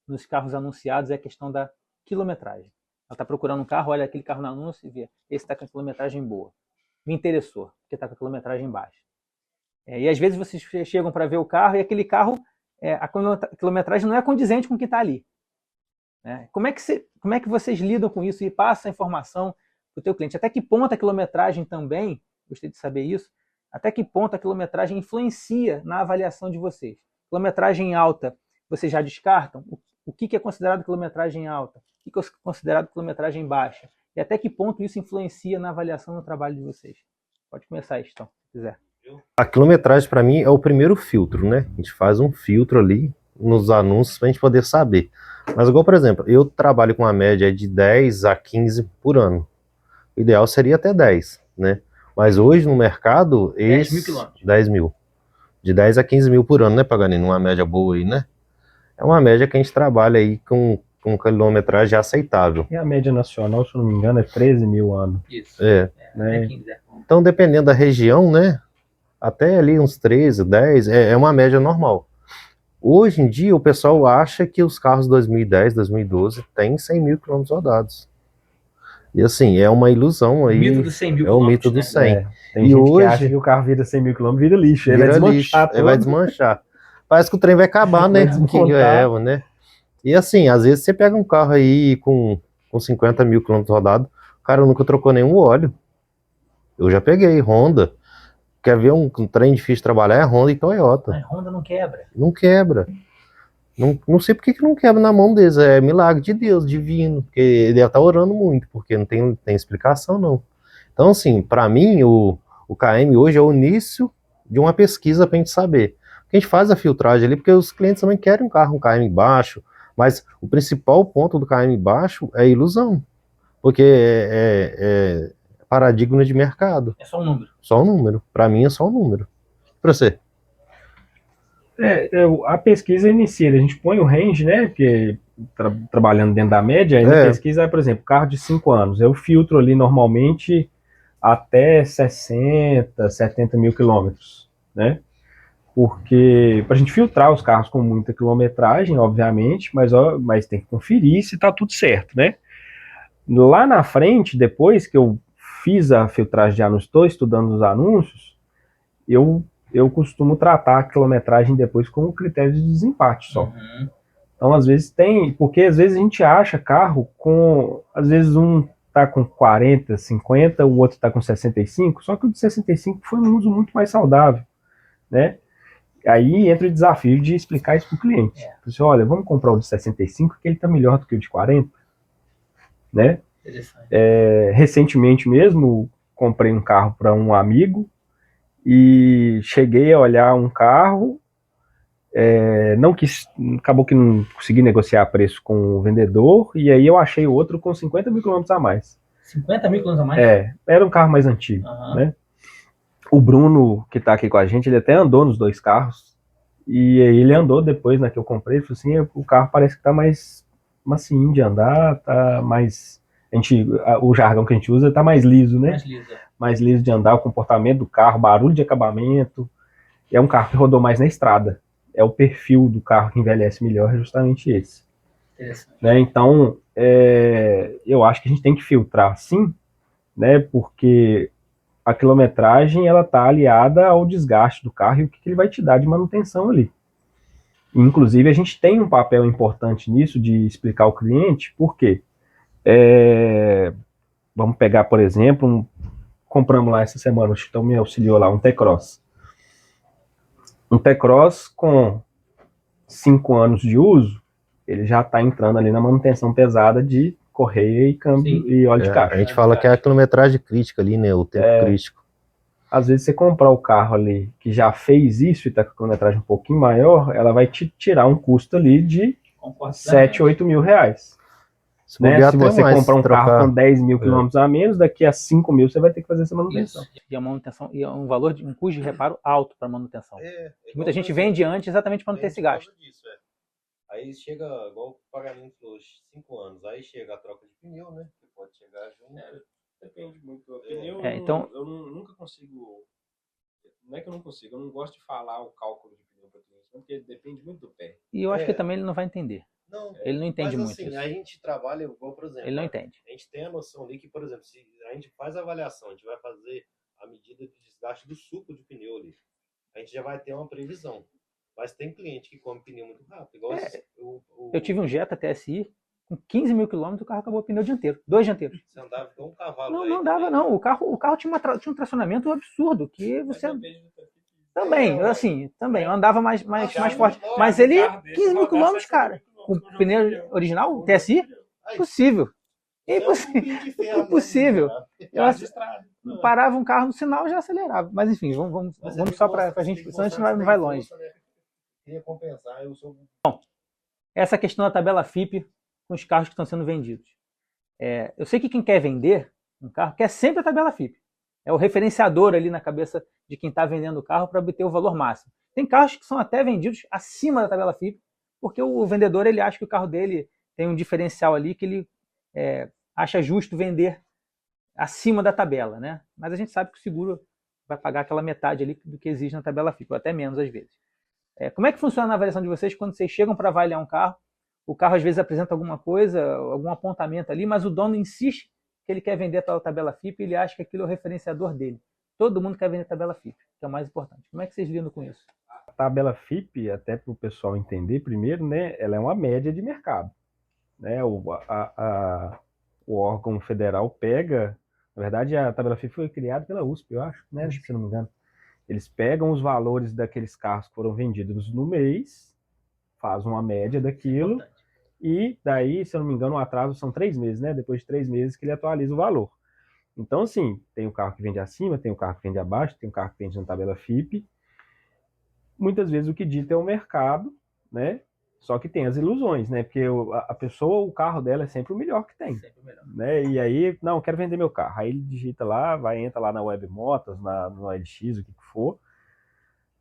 nos carros anunciados é a questão da quilometragem. Ela está procurando um carro, olha aquele carro no anúncio e vê, esse está com a quilometragem boa. Me interessou, porque está com a quilometragem baixa. E às vezes vocês chegam para ver o carro e aquele carro, a quilometragem não é condizente com o que está ali. Né? Como é que vocês lidam com isso e passam a informação para o teu cliente? Até que ponto a quilometragem também, gostei de saber isso, até que ponto a quilometragem influencia na avaliação de vocês? Quilometragem alta, vocês já descartam? O que é considerado quilometragem alta? O que é considerado quilometragem baixa? E até que ponto isso influencia na avaliação do trabalho de vocês? Pode começar, então, se quiser.
A quilometragem, para mim, é o primeiro filtro, né? A gente faz um filtro ali nos anúncios para a gente poder saber. Mas, igual, por exemplo, eu trabalho com uma média de 10 a 15 por ano. O ideal seria até 10, né? Mas hoje no mercado...
10 mil quilômetros.
10 mil. De 10 a 15 mil por ano, né, Paganini? Uma média boa aí, né? É uma média que a gente trabalha aí com quilometragem aceitável.
E a média nacional, se eu não me engano, é 13 mil ano.
Isso.
Né?
Então, dependendo da região, né? Até ali uns 13, 10, é uma média normal. Hoje em dia, o pessoal acha que os carros 2010, 2012 têm 100 mil quilômetros rodados. E assim, é uma ilusão aí.
O mito dos 100 mil
quilômetros. É o mito dos 100.
Tem gente que acha que o carro vira 100 mil quilômetros, vira lixo. Ele vai desmanchar.
Ele vai desmanchar. Parece que o trem vai acabar, né? Né? E assim, às vezes você pega um carro aí com 50 mil quilômetros rodados, o cara nunca trocou nenhum óleo. Eu já peguei, Honda. Quer ver um trem difícil de trabalhar? É Honda e Toyota.
Mas Honda não quebra.
Não quebra. Não sei por que não quebra na mão deles. É milagre de Deus, divino. Porque ele deve estar orando muito, porque não tem explicação, não. Então, assim, para mim, o KM hoje é o início de uma pesquisa para a gente saber. A gente faz a filtragem ali, porque os clientes também querem um carro, um KM baixo, mas o principal ponto do KM baixo é ilusão. Porque é paradigma de mercado.
É só um número.
Só um número. Para mim é só um número. Para você?
A pesquisa inicia, a gente põe o range, né? Porque trabalhando dentro da média, aí na pesquisa, por exemplo, carro de 5 anos. Eu filtro ali normalmente até 60, 70 mil quilômetros, né? Porque para a gente filtrar os carros com muita quilometragem, obviamente, mas tem que conferir se está tudo certo, né? Lá na frente, depois que eu fiz a filtragem de anúncios, estou estudando os anúncios, eu costumo tratar a quilometragem depois como critério de desempate só.
Uhum.
Então, às vezes porque às vezes a gente acha carro às vezes um tá com 40, 50, o outro tá com 65, só que o de 65 foi um uso muito mais saudável, né? Aí entra o desafio de explicar isso para o cliente. Você, olha, vamos comprar o de 65, que ele tá melhor do que o de 40, né? Recentemente mesmo, comprei um carro para um amigo e cheguei a olhar um carro, acabou que não consegui negociar preço com o vendedor, e aí eu achei outro com 50 mil quilômetros a mais.
50 mil quilômetros a mais?
Era um carro mais antigo, né? O Bruno, que tá aqui com a gente, ele até andou nos dois carros, e aí ele andou depois, que eu comprei, ele falou assim, o carro parece que tá mais macio de andar, tá mais... o jargão que a gente usa tá mais liso, né? Mais liso de andar, o comportamento do carro, barulho de acabamento. É um carro que rodou mais na estrada. É o perfil do carro que envelhece melhor, é justamente esse. Né? Então, eu acho que a gente tem que filtrar sim, né? Porque a quilometragem ela tá aliada ao desgaste do carro e o que ele vai te dar de manutenção ali. Inclusive, a gente tem um papel importante nisso de explicar ao cliente por quê. Vamos pegar, por exemplo, compramos lá essa semana, o Chitão me auxiliou lá, um T-Cross. Um T-Cross com 5 anos de uso, ele já está entrando ali na manutenção pesada de correia e câmbio e óleo de caixa.
A gente fala que é a quilometragem crítica ali, né? O tempo crítico.
Às vezes você comprar o carro ali que já fez isso e está com a quilometragem um pouquinho maior, ela vai te tirar um custo ali de 7, 8 mil reais. né?
bobear
Se
até
você
mais,
comprar um
trocar.
carro com 10 mil quilômetros a menos, daqui a 5 mil você vai ter que fazer essa manutenção.
Isso. E a manutenção, e é um valor de um custo de reparo alto para manutenção. Muita gente
igual,
vende antes exatamente para não ter esse gasto.
Disso, Aí chega, igual o pagamento falou, 5 anos, aí chega a troca de pneu, né? Que pode chegar junto.
Depende muito do pneu.
Então,
eu nunca consigo. Não é que eu não consigo, eu não gosto de falar o cálculo de pneu para o cliente, porque depende muito do pé.
e eu acho que também ele não vai entender.
Não,
Ele não entende
mas
muito
assim,
isso.
a gente trabalha igual, por exemplo,
Ele não entende.
a gente tem a noção ali que, por exemplo, se a gente faz a avaliação, a gente vai fazer a medida de desgaste do suco de pneu ali, a gente já vai ter uma previsão. Mas tem cliente que come pneu muito rápido. Igual
Eu tive um Jetta TSI, com 15 mil quilômetros, o carro acabou o pneu dianteiro. 2 dianteiros.
Você andava igual um cavalo.
Não,
aí
não dava,
também.
não. O carro tinha um tracionamento absurdo, que você... Também, assim, também. Eu andava mais forte. Mas ele, 15 mil quilômetros, cara. Com o pneu original, TSI, impossível. Impossível. Eu parava um carro no sinal e já acelerava. Mas enfim, vamos só para a gente, senão a gente não vai longe.
Queria compensar, eu sou...
Essa questão da tabela FIP com os carros que estão sendo vendidos. Eu sei que quem quer vender um carro quer sempre a tabela FIP. É o referenciador ali na cabeça de quem está vendendo o carro para obter o valor máximo. Tem carros que são até vendidos acima da tabela FIP, porque o vendedor ele acha que o carro dele tem um diferencial ali que ele acha justo vender acima da tabela, né? Mas a gente sabe que o seguro vai pagar aquela metade ali do que exige na tabela FIP, ou até menos às vezes. Como é que funciona a avaliação de vocês quando vocês chegam para avaliar um carro? O carro às vezes apresenta alguma coisa, algum apontamento ali, mas o dono insiste que ele quer vender pela tabela FIP e ele acha que aquilo é o referenciador dele. Todo mundo quer vender tabela FIP, que é o mais importante. Como é que vocês lidam com isso?
A tabela FIP, até para o pessoal entender primeiro, né, ela é uma média de mercado. Né? O órgão federal pega... Na verdade, a tabela FIP foi criada pela USP, eu acho, né, se não me engano. Eles pegam os valores daqueles carros que foram vendidos no mês, fazem uma média daquilo, e daí, se eu não me engano, o atraso são 3 meses, né? Depois de 3 meses que ele atualiza o valor. Então, assim, tem o carro que vende acima, tem o carro que vende abaixo, tem o carro que vende na tabela FIP. Muitas vezes o que dita é o mercado, né? Só que tem as ilusões, né? Porque a pessoa, o carro dela é sempre o melhor que tem. Sempre o melhor. Né? E aí, não, quero vender meu carro. Aí ele digita lá, entra lá na Web Motos, no LX, o que for.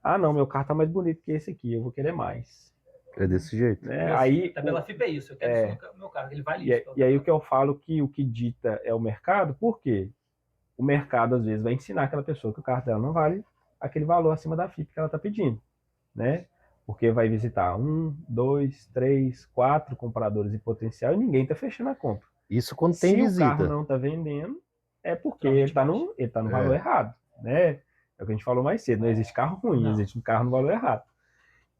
Ah, não, meu carro tá mais bonito que esse aqui, eu vou querer mais.
É desse jeito.
Aí,
a tabela FIP é isso, eu quero o meu carro, ele vale isso.
E aí o que eu falo que o que dita é o mercado, por quê? O mercado às vezes vai ensinar aquela pessoa que o carro dela não vale aquele valor acima da FIP que ela está pedindo, né? Porque vai visitar 1, 2, 3, 4 compradores em potencial e ninguém está fechando a compra.
Isso quando tem
visita. Se o
visita.
carro não está vendendo, é porque ele está no valor errado, né? É o que a gente falou mais cedo, não existe carro ruim, existe um carro no valor errado.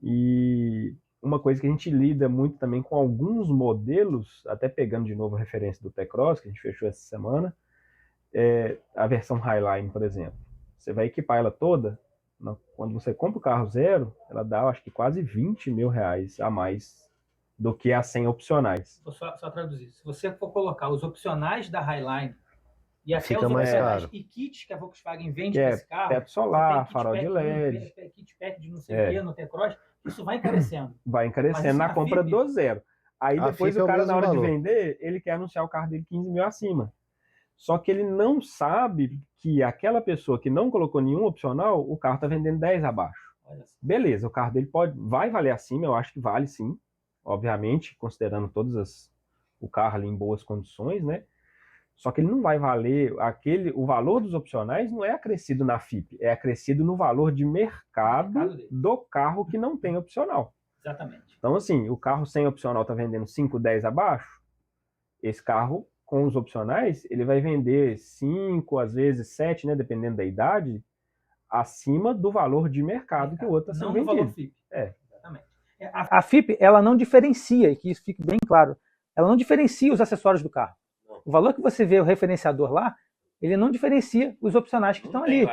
E uma coisa que a gente lida muito também com alguns modelos, até pegando de novo a referência do T-Cross, que a gente fechou essa semana, a versão Highline, por exemplo. Você vai equipar ela toda, quando você compra o carro zero, ela dá, acho que quase 20 mil reais a mais do que as 100 opcionais.
Vou só traduzir. Se você for colocar os opcionais da Highline e até
fica
os
mais
opcionais
caro.
E kits que a Volkswagen vende para esse carro,
teto solar, farol de LED,
kit pack de não sei o que, no T-Cross, isso vai encarecendo.
Vai encarecendo na compra do zero. Aí depois o cara, na hora de vender, ele quer anunciar o carro dele 15 mil acima. Só que ele não sabe que aquela pessoa que não colocou nenhum opcional, o carro está vendendo 10 abaixo. Beleza, o carro dele vai valer acima, eu acho que vale sim, obviamente, considerando o carro ali em boas condições, né? Só que ele não vai valer, o valor dos opcionais não é acrescido na FIP, é acrescido no valor de mercado do carro que não tem opcional.
Exatamente.
Então, assim, o carro sem opcional está vendendo 5, 10 abaixo, esse carro com os opcionais, ele vai vender 5, às vezes 7, né, dependendo da idade, acima do valor de mercado que o outro está sendo vendido. Não do valor FIP.
Exatamente. A FIP, ela não diferencia, e que isso fique bem claro, ela não diferencia os acessórios do carro. O valor que você vê o referenciador lá, ele não diferencia os opcionais que estão ali.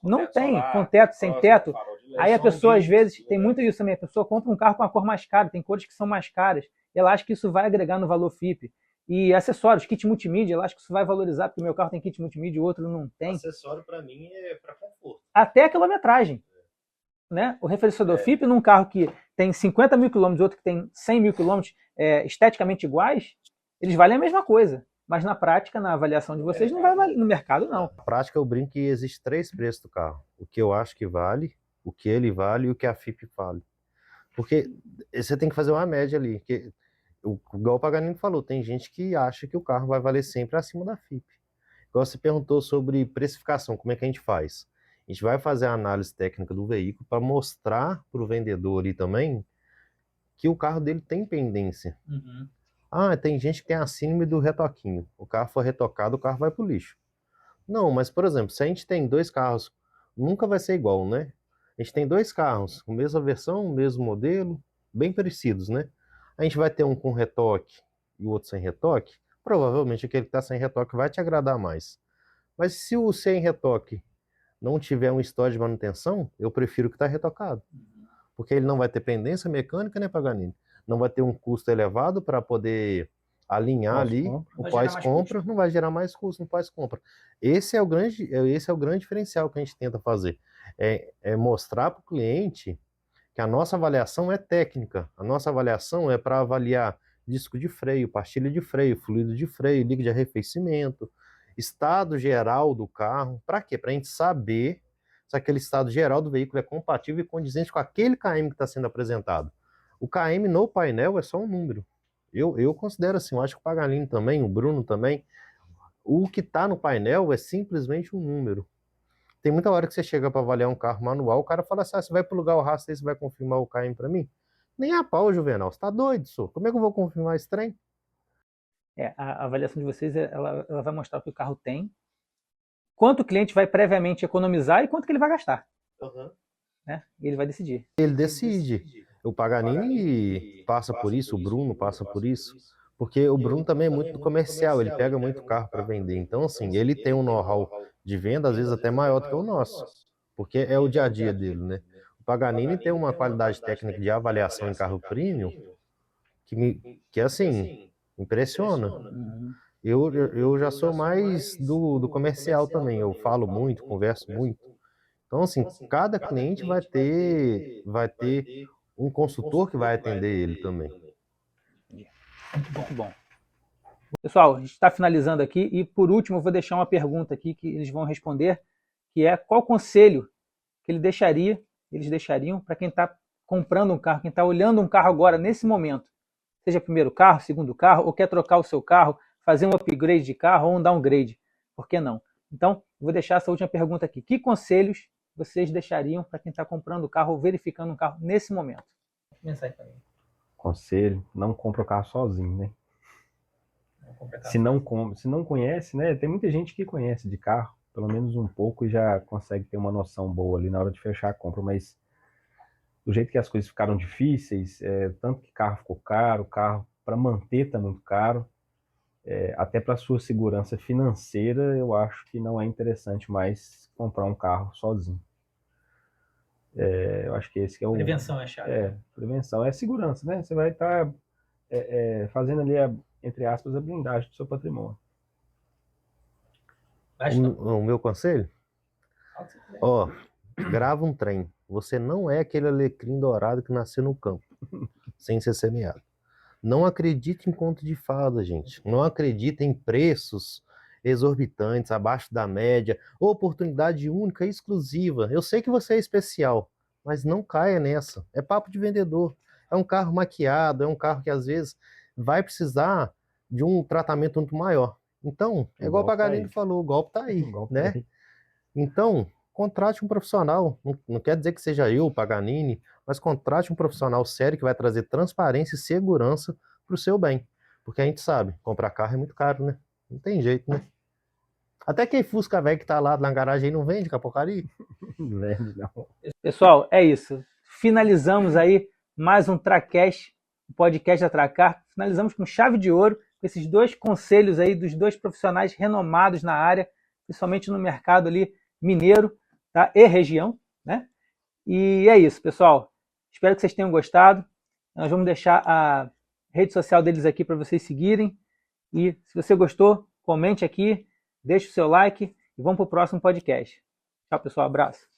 Não tem, com teto, sem teto. Aí a pessoa, às vezes, tem muito isso também, a pessoa compra um carro com uma cor mais cara, tem cores que são mais caras, e ela acha que isso vai agregar no valor FIP. E acessórios, kit multimídia, ela acha que isso vai valorizar, porque o meu carro tem kit multimídia e o outro não tem.
Acessório, para mim, é para conforto.
Até a quilometragem. Né? O referenciador FIP, num carro que tem 50 mil quilômetros, outro que tem 100 mil quilômetros, esteticamente iguais, eles valem a mesma coisa. Mas na prática, na avaliação de vocês, não vai valer. No mercado, não.
Na prática, eu brinco que existe 3 preços do carro. O que eu acho que vale, o que ele vale e o que a FIP vale. Porque você tem que fazer uma média ali. Que, igual o Paganini falou, tem gente que acha que o carro vai valer sempre acima da FIP. Igual você perguntou sobre precificação, como é que a gente faz? A gente vai fazer a análise técnica do veículo para mostrar para o vendedor ali também que o carro dele tem pendência.
Uhum.
Ah, tem gente que tem a síndrome do retoquinho. O carro for retocado, o carro vai pro lixo. Não, mas, por exemplo, se a gente tem 2 carros, nunca vai ser igual, né? A gente tem 2 carros, com a mesma versão, mesmo modelo, bem parecidos, né? A gente vai ter um com retoque e o outro sem retoque. Provavelmente aquele que está sem retoque vai te agradar mais. Mas se o sem retoque não tiver um histórico de manutenção, eu prefiro o que está retocado. Porque ele não vai ter pendência mecânica, né, Paganini? Não vai ter um custo elevado para poder alinhar ali o pós-compra, não vai gerar mais custo no pós-compra. Esse é o grande diferencial que a gente tenta fazer. É mostrar para o cliente que a nossa avaliação é técnica. A nossa avaliação é para avaliar disco de freio, pastilha de freio, fluido de freio, liga de arrefecimento, estado geral do carro. Para quê? Para a gente saber se aquele estado geral do veículo é compatível e condizente com aquele KM que está sendo apresentado. O KM no painel é só um número. Eu considero assim, eu acho que o Paganini também, o Bruno também, o que está no painel é simplesmente um número. Tem muita hora que você chega para avaliar um carro manual, o cara fala assim, você vai plugar o rastro aí, você vai confirmar o KM para mim? Nem a pau, Juvenal, você tá doido, senhor? Como é que eu vou confirmar esse trem?
A avaliação de vocês, ela vai mostrar o que o carro tem, quanto o cliente vai previamente economizar e quanto que ele vai gastar.
Uhum.
Né? E ele vai decidir.
Ele decide. O Paganini passa por isso, o Bruno passa por isso, porque o Bruno também é muito do comercial, ele pega muito carro para vender. Então, assim, ele tem um know-how de venda, às vezes até maior do que o nosso, porque é o dia a dia dele, né? O Paganini tem uma qualidade técnica de avaliação em carro premium que assim, impressiona.
Uhum.
Eu já sou mais do comercial também, eu falo muito, converso muito. Então, assim, cada cliente vai ter um consultor que vai atender ele também.
Muito bom. Pessoal, a gente está finalizando aqui e, por último, eu vou deixar uma pergunta aqui que eles vão responder, que é qual conselho que eles deixariam para quem está comprando um carro, quem está olhando um carro agora, nesse momento, seja primeiro carro, segundo carro, ou quer trocar o seu carro, fazer um upgrade de carro ou um downgrade, por que não? Então, eu vou deixar essa última pergunta aqui. Que conselhos vocês deixariam para quem está comprando o carro ou verificando um carro nesse momento? Mensagem para mim.
Conselho, não compra o carro sozinho, né? Se não conhece, né? Tem muita gente que conhece de carro, pelo menos um pouco, e já consegue ter uma noção boa ali na hora de fechar a compra, mas do jeito que as coisas ficaram difíceis, tanto que carro ficou caro, carro para manter está muito caro, até para sua segurança financeira, eu acho que não é interessante mais comprar um carro sozinho. Eu acho que esse que é o...
Prevenção é chave.
Prevenção é segurança, né? Você vai estar fazendo ali, entre aspas, a blindagem do seu patrimônio.
O meu conselho? Ó, grava um trem. Você não é aquele alecrim dourado que nasceu no campo, sem ser semeado. Não acredite em conto de fada, gente. Não acredite em preços exorbitantes, abaixo da média, oportunidade única e exclusiva. Eu sei que você é especial, mas não caia nessa. É papo de vendedor. É um carro maquiado, é um carro que às vezes vai precisar de um tratamento muito maior. Então, é igual o Paganini falou, o golpe tá aí, né? Então, contrate um profissional. Não quer dizer que seja eu, o Paganini, mas contrate um profissional sério que vai trazer transparência e segurança para o seu bem. Porque a gente sabe, comprar carro é muito caro, né? Não tem jeito, né? Até quem Fusca velho que tá lá na garagem aí não vende com a porcaria.
Não vende, não.
Pessoal, é isso. Finalizamos aí mais um TraCast, o podcast da Tracar. Finalizamos com chave de ouro, com esses 2 conselhos aí dos 2 profissionais renomados na área, principalmente no mercado ali mineiro, tá? E região, né? E é isso, pessoal. Espero que vocês tenham gostado. Nós vamos deixar a rede social deles aqui para vocês seguirem. E se você gostou, comente aqui, deixe o seu like e vamos para o próximo podcast. Tchau, pessoal. Abraço.